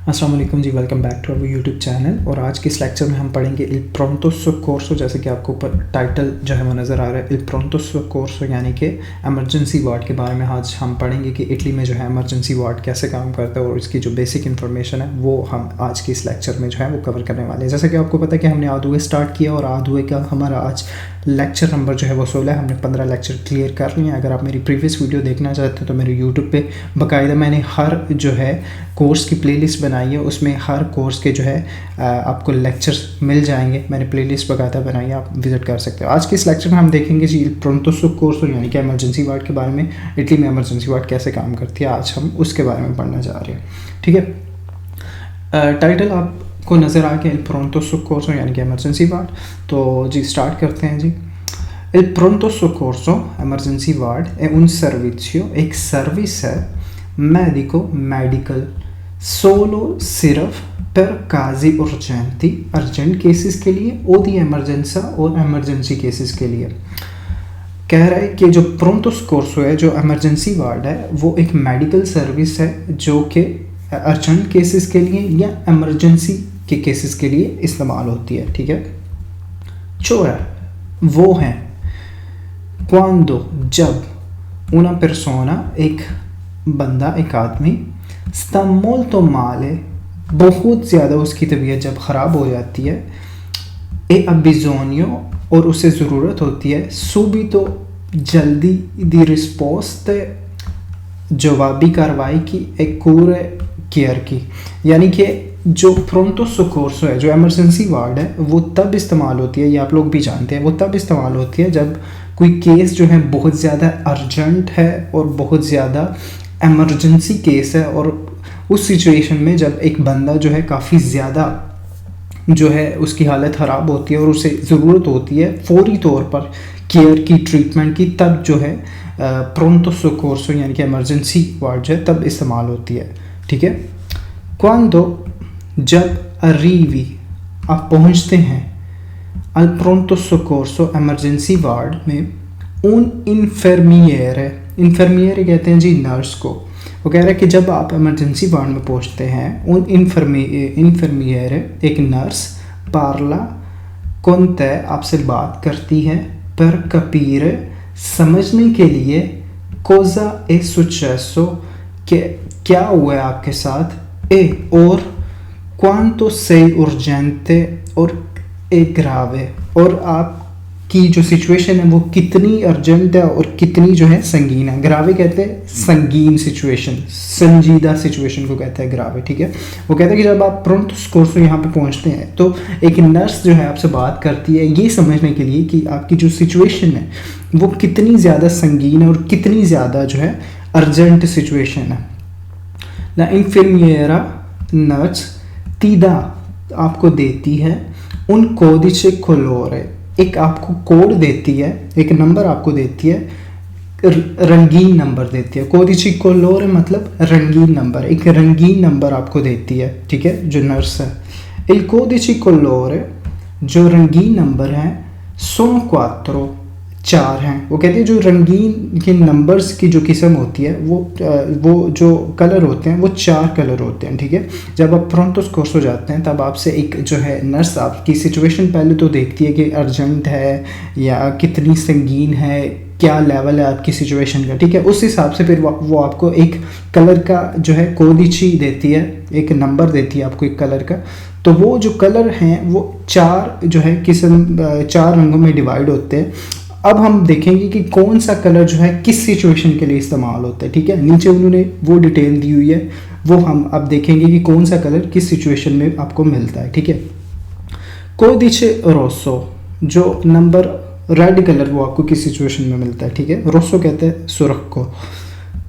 अस्सलाम वालेकुम जी, welcome back to our YouTube channel. और आज के इस लेक्चर में हम पढ़ेंगे इल प्रोंतो सोcorso। जैसे कि आपको ऊपर टाइटल जो है वो नज़र आ रहा है, इल प्रोंतो सोcorso यानी कि एमरजेंसी वार्ड के बारे में आज हम पढ़ेंगे कि इटली में जो है एमरजेंसी वार्ड कैसे काम करता है और इसकी जो बेसिक इन्फॉर्मेशन है वो हम आज के इस लेक्चर में जो है वो कवर करने वाले हैं। जैसे कि आपको पता है कि हमने आधुए स्टार्ट किया और आधुए का हमारा आज लेक्चर नंबर जो है वो 16 है। हमने 15 लेक्चर क्लियर कर लिए हैं। अगर आप मेरी प्रीवियस वीडियो देखना चाहते हैं तो मेरे यूट्यूब पे बाकायदा मैंने हर जो है कोर्स की प्लेलिस्ट बनाई है, उसमें हर कोर्स के जो है आपको लेक्चर्स मिल जाएंगे। मैंने प्लेलिस्ट बाकायदा बनाई है, आप विजिट कर सकते हो। आज के इस लेक्चर में हम देखेंगे जी इल प्रोंतो सोcorso यानी कि एमरजेंसी वार्ड के बारे में, इटली में एमरजेंसी वार्ड कैसे काम करती है, आज हम उसके बारे में पढ़ना जा रहे हैं। ठीक है, टाइटल आपको नज़र आ गया इल प्रोंतो सोcorso यानी कि एमरजेंसी वार्ड। तो जी स्टार्ट करते हैं जी। इल प्रोंतो सोcorso एमरजेंसी वार्ड है उन सर्विसियो, एक सर्विस है मेडिको मेडिकल सोलो सिर्फ पर काजी urgenti, अर्जेंट केसेस के लिए, ओ दी एमरजेंसा और एमरजेंसी केसेस के लिए। कह रहा है कि जो प्रोंतो सोcorso है, जो एमरजेंसी वार्ड है, वो एक मेडिकल सर्विस है जो कि अर्जेंट केसेस के लिए या एमरजेंसी के केसेस के लिए इस्तेमाल होती है। ठीक है, चोरा वो है quando जब una persona एक बंदा, एक आदमी sta molto male, बहुत ज़्यादा उसकी तबीयत जब ख़राब हो जाती है, e ha bisogno और उसे ज़रूरत होती है subito जल्दी दी रिस्पोस्ट जवाबी कार्रवाई की, एक कूरे केयर की। यानी कि जो प्रोंतो सोcorso है, जो एमरजेंसी वार्ड है, वो तब इस्तेमाल होती है, ये आप लोग भी जानते हैं, वो तब इस्तेमाल होती है जब कोई केस जो है बहुत ज़्यादा अर्जेंट है और बहुत ज़्यादा एमरजेंसी केस है, और उस सिचुएशन में जब एक बंदा जो है काफ़ी ज़्यादा जो है उसकी हालत ख़राब होती है और उसे ज़रूरत होती है फौरी तौर पर केयर की, ट्रीटमेंट की, तब जो है प्रोंतो सोcorso यानी कि एमरजेंसी वार्ड जो है तब इस्तेमाल होती है। ठीक है, quando जब arrivi आप पहुंचते हैं al pronto soccorso emergency ward में, un infermiere, इन्फर्मियर कहते हैं जी नर्स को। वो कह रहा है कि जब आप एमरजेंसी वार्ड में पहुंचते हैं, un infermiere एक नर्स parla con te आपसे बात करती है, per capire समझने के लिए, cosa è successo कि क्या हुआ है आपके साथ, e और quanto sei urgente और e grave और आपकी जो सिचुएशन है वो कितनी अर्जेंट है और कितनी जो है संगीन है। ग्रावे कहते हैं संगीन सिचुएशन, संजीदा सिचुएशन को कहते हैं ग्रावे। ठीक है, वो कहते हैं कि जब आप प्रोंतो सोcorso यहाँ पे पहुँचते हैं तो एक नर्स जो है आपसे बात करती है ये समझने के लिए कि आपकी जो सिचुएशन है वो कितनी ज़्यादा संगीन है और कितनी ज़्यादा जो है अर्जेंट सिचुएशन है। ना इन्फर्मिएरा नर्स तीदा आपको देती है, उन कोडिचे कोलोरे एक आपको कोड देती है, एक नंबर आपको देती है, रंगीन नंबर देती है। कोडिचे कोलोरे मतलब रंगीन नंबर, एक रंगीन नंबर आपको देती है। ठीक है, जो नर्स है। इल कोडिचे कोलोरे जो रंगीन नंबर हैं, सोनो क्वात्रो चार हैं। वो कहते हैं जो रंगीन के नंबर्स की जो किस्म होती है वो जो कलर होते हैं वो 4 कलर होते हैं। ठीक है, जब आप प्रोंतो सोcorso जाते हैं तब आपसे एक जो है नर्स आपकी सिचुएशन पहले तो देखती है कि अर्जेंट है या कितनी संगीन है, क्या लेवल है आपकी सिचुएशन का। ठीक है, उस हिसाब से फिर वो आपको एक कलर का जो है कोडिची देती है, एक नंबर देती है आपको एक कलर का। तो वो जो कलर हैं वो 4 जो है किस्म 4 रंगों में डिवाइड होते हैं। अब हम देखेंगे कि कौन सा कलर जो है किस सिचुएशन के लिए इस्तेमाल होता है। ठीक है, नीचे उन्होंने वो डिटेल दी हुई है, वो हम अब देखेंगे कि कौन सा कलर किस सिचुएशन में आपको मिलता है। ठीक है, कोडिचे रोसो जो नंबर रेड कलर वो आपको किस सिचुएशन में मिलता है। ठीक है, रोसो कहते हैं सुर्ख को।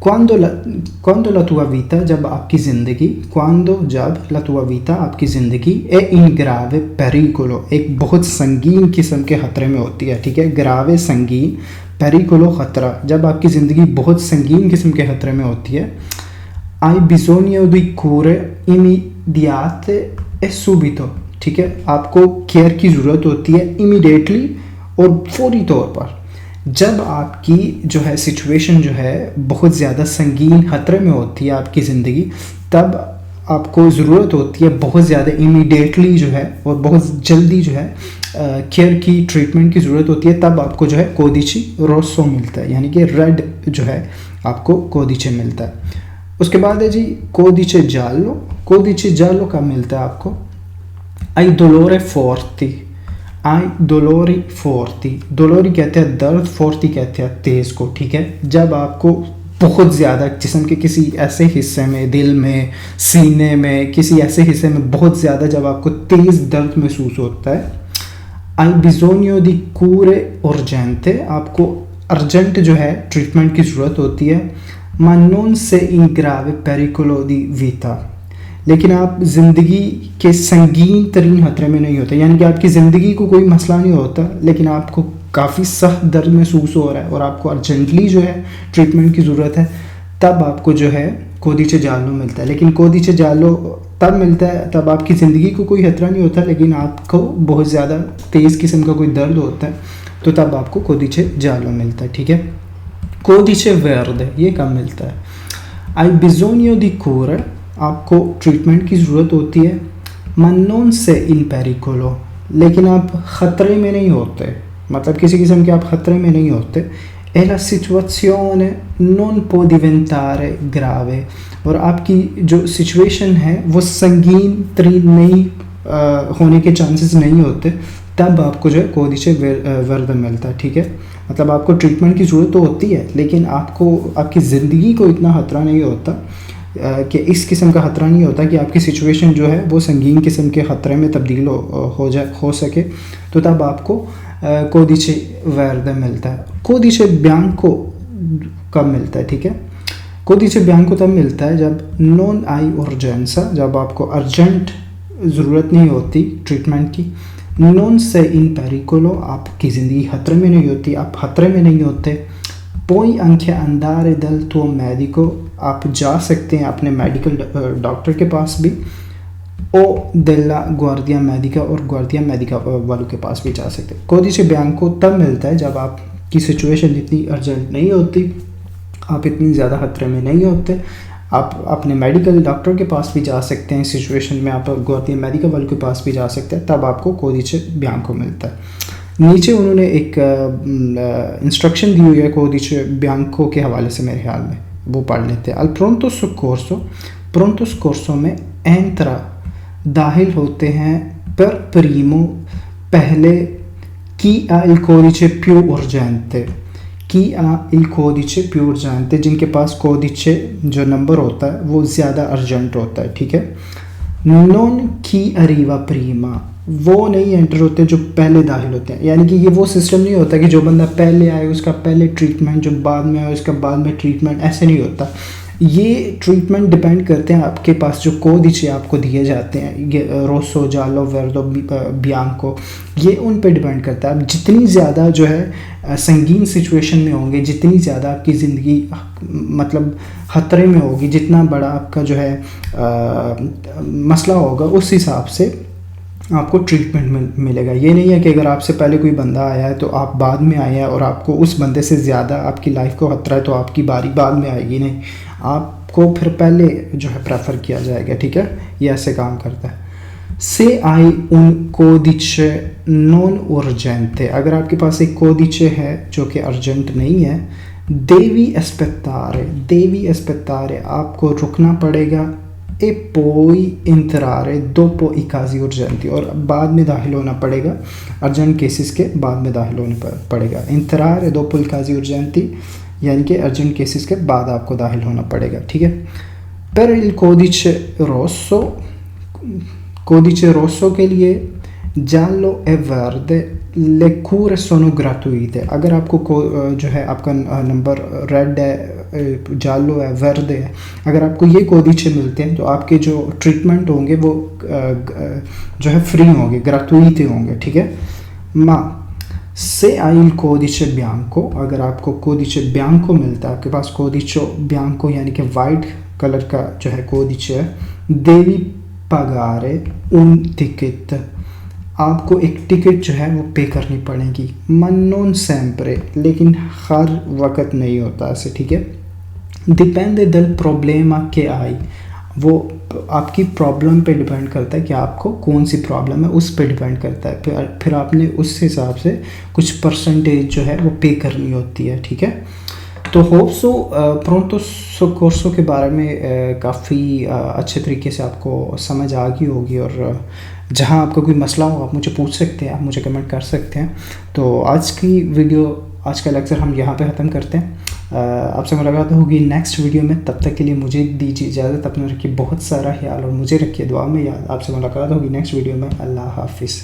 quando la tua vita जब आपकी ज़िंदगी, quando जब la tua vita आपकी ज़िंदगी è in grave pericolo एक बहुत संगीन किस्म के ख़तरे में होती है। ठीक है, grave संगीन, pericolo ख़तरा, जब आपकी ज़िंदगी बहुत संगीन किस्म के ख़तरे में होती है। hai bisogno di cure immediate e subito। ठीक है, आपको केयर की ज़रूरत होती है इमीडिएटली और फौरी तौर पर। जब आपकी जो है सिचुएशन जो है बहुत ज़्यादा संगीन ख़तरे में होती है आपकी ज़िंदगी, तब आपको ज़रूरत होती है बहुत ज़्यादा इमीडिएटली जो है और बहुत जल्दी जो है केयर की ट्रीटमेंट की ज़रूरत होती है, तब आपको जो है कोदिची रोसो मिलता है, यानी कि रेड जो है आपको कोदिचे मिलता है। उसके बाद है जी कोदिचे जालो। कोदिचे जालो का मिलता है आपको आई डोलोरे फोर्टी। आई डोलोरी फोर्टी, डोलोरी कहते हैं दर्द, फोर्टी कहते हैं तेज़ को, ठीक है। जब आपको बहुत ज़्यादा जिस्म के किसी ऐसे हिस्से में, दिल में, सीने में, किसी ऐसे हिस्से में बहुत ज़्यादा जब आपको तेज़ दर्द महसूस होता है, आई बिजोनियो दी कूरे उर्जेंटे, आपको अर्जेंट जो है ट्रीटमेंट की ज़रूरत होती है। मा नॉन से इन ग्रावे पेरिकोलो दी वीता, लेकिन आप ज़िंदगी के संगीन तरीन खतरे में नहीं होते, यानी कि आपकी ज़िंदगी को कोई मसला नहीं होता लेकिन आपको काफ़ी सख्त दर्द महसूस हो रहा है और आपको अर्जेंटली जो है ट्रीटमेंट की ज़रूरत है, तब आपको जो है कोदिचे जालो मिलता है। लेकिन कोदिचे जालो तब मिलता है तब आपकी ज़िंदगी को कोई खतरा नहीं होता लेकिन आपको बहुत ज़्यादा तेज़ किस्म का कोई दर्द होता है, तो तब आपको कोदिचे जालो मिलता है, ठीक है। कोदिचे वर्दे ये कब मिलता है? आई बिजोनियो दी कूरे, आपको ट्रीटमेंट की ज़रूरत होती है। मनोन से इन पेरिकोलो, लेकिन आप ख़तरे में नहीं होते, मतलब किसी किस्म के आप ख़तरे में नहीं होते। E la situazione non può diventare grave, और आपकी जो सिचुएशन है वो संगीन तरीन नहीं होने के चांसेस नहीं होते, तब आपको जो है कोदिचे वर्द मिलता है, ठीक है। मतलब आपको ट्रीटमेंट की ज़रूरत तो होती है लेकिन आपको आपकी ज़िंदगी को इतना ख़तरा नहीं होता कि इस किस्म का ख़तरा नहीं होता कि आपकी सिचुएशन जो है वो संगीन किस्म के ख़तरे में तब्दील हो सके, तो तब आपको कोदिचे वर्दे मिलता है। कोदिचे बियांको कब मिलता है, ठीक है। कोदिचे बियांको तब मिलता है जब नॉन आई उर्जेंसा, जब आपको अर्जेंट ज़रूरत नहीं होती ट्रीटमेंट की। नॉन से इन पेरिकोलो, आपकी ज़िंदगी खतरे में नहीं होती, आप खतरे में नहीं होते। पोई अंखे अंदारे दल तो मेडिको, आप जा सकते हैं अपने मेडिकल डॉक्टर के पास भी। ओ डेला ग्वार्डिया मेडिका, और ग्वार्डिया मेडिका वालों के पास भी जा सकते हैं। कोदिचे बियांको तब मिलता है जब आपकी सिचुएशन इतनी अर्जेंट नहीं होती, आप इतनी ज़्यादा खतरे में नहीं होते, आप अपने मेडिकल डॉक्टर के पास भी जा सकते हैं। सिचुएशन में आप ग्वार्डिया मेडिका वालों के पास भी जा सकते हैं, तब आपको कोदिचे बियांको मिलता है। नीचे उन्होंने एक इंस्ट्रक्शन दी हुई है कोदिचे बियांको के हवाले से, मेरे ख्याल में वो पढ़ लेते हैं। अल प्रोंतो सोकोर्सो, प्रोंतो सोकोर्सो में एंत्रा दाखिल होते हैं पर प्रीमो, पहले की इल कोदिचे पिù urgente, की इल कोदिचे पिù urgente, जिनके पास कोदिचे जो नंबर होता है वो ज़्यादा अर्जेंट होता है, ठीक है। नॉन की अरीवा प्रीमा, वो नहीं एंटर होते जो पहले दाखिल होते हैं, यानी कि ये वो सिस्टम नहीं होता कि जो बंदा पहले आए उसका पहले ट्रीटमेंट, जो बाद में आए उसका बाद में ट्रीटमेंट, ऐसे नहीं होता। ये ट्रीटमेंट डिपेंड करते हैं आपके पास जो कोदिचे आपको दिए जाते हैं, ये रोसो, जालो, वर्दो, बियांको, ये उन पे डिपेंड करता है। आप जितनी ज़्यादा जो है संगीन सिचुएशन में होंगे, जितनी ज़्यादा आपकी ज़िंदगी मतलब ख़तरे में होगी, जितना बड़ा आपका जो है मसला होगा, उस हिसाब से आपको ट्रीटमेंट मिलेगा। ये नहीं है कि अगर आपसे पहले कोई बंदा आया है तो आप बाद में आए हैं और आपको उस बंदे से ज़्यादा आपकी लाइफ को खतरा है तो आपकी बारी बाद में आएगी, नहीं, आपको फिर पहले जो है प्रेफर किया जाएगा, ठीक है। ये ऐसे काम करता है। से आई उन कोदिचे नॉन उर्जेंटे, अगर आपके पास एक कोदिचे है जो कि अर्जेंट नहीं है, देवी अस्पतारे, देवी अस्पतारे, आपको रुकना पड़ेगा। ए पोई इंतरारे दोपो इकाजी उर्जेंटी, और बाद में दाखिल होना पड़ेगा, अर्जेंट केसेस के बाद में दाखिल होना पड़ेगा। इंतरार दोपो इकाजी उर्जेंटी, यानी कि अर्जेंट केसेस के बाद आपको दाखिल होना पड़ेगा, ठीक है। पर इल कोदिचे रोसो, कोदिचे रोसो के लिए जालो ए वर्दे ले कूरे सोनो ग्राटुइटे, अगर आपको जो है आपका नंबर रेड है, जालो है, वर्दे है, अगर आपको ये कोदिचे मिलते हैं तो आपके जो ट्रीटमेंट होंगे वो जो है फ्री होंगे, ग्राटुइटे होंगे, ठीक है। माँ से आइल कोदिचे बियांको, अगर आपको कोदिचे बियांको मिलता है, आपके पास कोदिचो बियांको यानी कि वाइट कलर का जो है कोदिचे है, देवी पगारे उन टिकट, आपको एक टिकट जो है वो पे करनी पड़ेगी। मनोन सेम्परे, लेकिन हर वक्त नहीं होता ऐसे, ठीक है। डिपेंडे दल प्रॉब्लेमा के आई, वो आपकी प्रॉब्लम पे डिपेंड करता है कि आपको कौन सी प्रॉब्लम है, उस पे डिपेंड करता है। फिर आपने उस हिसाब से कुछ परसेंटेज जो है वो पे करनी होती है, ठीक है। तो होप सो प्रोंतो सोकोर्सो के बारे में काफ़ी अच्छे तरीके से आपको समझ आ गई होगी, और जहाँ आपको कोई मसला हो आप मुझे पूछ सकते हैं, आप मुझे कमेंट कर सकते हैं। तो आज का लेक्चर हम यहाँ पे ख़त्म करते हैं। आपसे मुलाकात होगी नेक्स्ट वीडियो में। तब तक के लिए मुझे दीजिए इजाज़त। अपने रखिए बहुत सारा ख्याल और मुझे रखिए दुआ में याद। आपसे मुलाकात होगी नेक्स्ट वीडियो में। अल्लाह हाफिज़।